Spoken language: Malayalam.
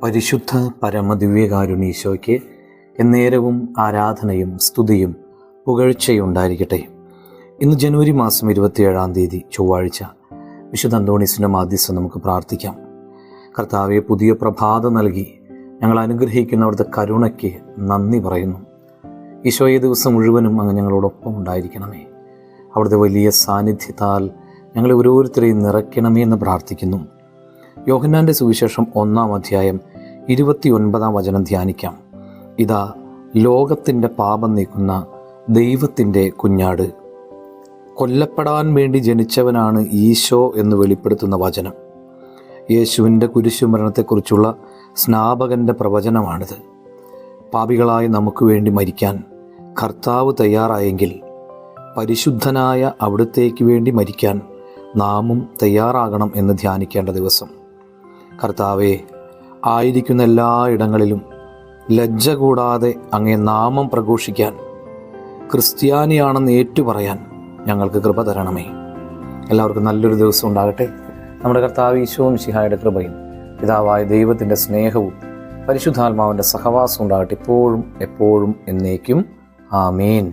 പരിശുദ്ധ പരമദിവ്യകാരുണീശോയ്ക്ക് എന്നേരവും ആരാധനയും സ്തുതിയും പുകഴ്ചയുണ്ടായിരിക്കട്ടെ. ഇന്ന് ജനുവരി മാസം 27-ാം തീയതി ചൊവ്വാഴ്ച, വിശുദ്ധ അന്തോണീസിൻ്റെ മാധ്യസ്ഥം നമുക്ക് പ്രാർത്ഥിക്കാം. കർത്താവെ, പുതിയ പ്രഭാതം നൽകി ഞങ്ങൾ അനുഗ്രഹിക്കുന്ന അവിടുത്തെ കരുണയ്ക്ക് നന്ദി പറയുന്നു. ഈശോയെ, ദിവസം മുഴുവനും അങ്ങ് ഞങ്ങളോടൊപ്പം ഉണ്ടായിരിക്കണമേ. അവിടുത്തെ വലിയ സാന്നിധ്യത്താൽ ഞങ്ങളെ ഓരോരുത്തരെയും നിറയ്ക്കണമേ എന്ന് പ്രാർത്ഥിക്കുന്നു. യോഹന്നാൻ്റെ സുവിശേഷം 1-ാം അധ്യായം 29-ാം വചനം ധ്യാനിക്കാം. ഇതാ, ലോകത്തിൻ്റെ പാപം നീക്കുന്ന ദൈവത്തിൻ്റെ കുഞ്ഞാട്. കൊല്ലപ്പെടാൻ വേണ്ടി ജനിച്ചവനാണ് ഈശോ എന്ന് വെളിപ്പെടുത്തുന്ന വചനം. യേശുവിൻ്റെ കുരിശുമരണത്തെക്കുറിച്ചുള്ള സ്നാപകൻ്റെ പ്രവചനമാണിത്. പാപികളായി നമുക്ക് വേണ്ടി മരിക്കാൻ കർത്താവ് തയ്യാറായെങ്കിൽ പരിശുദ്ധനായ അവിടുത്തേക്ക് വേണ്ടി മരിക്കാൻ നാമും തയ്യാറാകണം എന്ന് ധ്യാനിക്കേണ്ട ദിവസം. കർത്താവെ, ആയിരിക്കുന്ന എല്ലാ ഇടങ്ങളിലും ലജ്ജ കൂടാതെ അങ്ങേ നാമം പ്രഘോഷിക്കാൻ, ക്രിസ്ത്യാനിയാണെന്ന് ഏറ്റുപറയാൻ ഞങ്ങൾക്ക് കൃപ തരണമേ. എല്ലാവർക്കും നല്ലൊരു ദിവസം ഉണ്ടാകട്ടെ. നമ്മുടെ കർത്താവ് ഈശോ മിശിഹായുടെ കൃപയും പിതാവായ ദൈവത്തിൻ്റെ സ്നേഹവും പരിശുദ്ധാത്മാവിൻ്റെ സഹവാസം ഉണ്ടാകട്ടെ, ഇപ്പോഴും എപ്പോഴും എന്നേക്കും. ആമേൻ.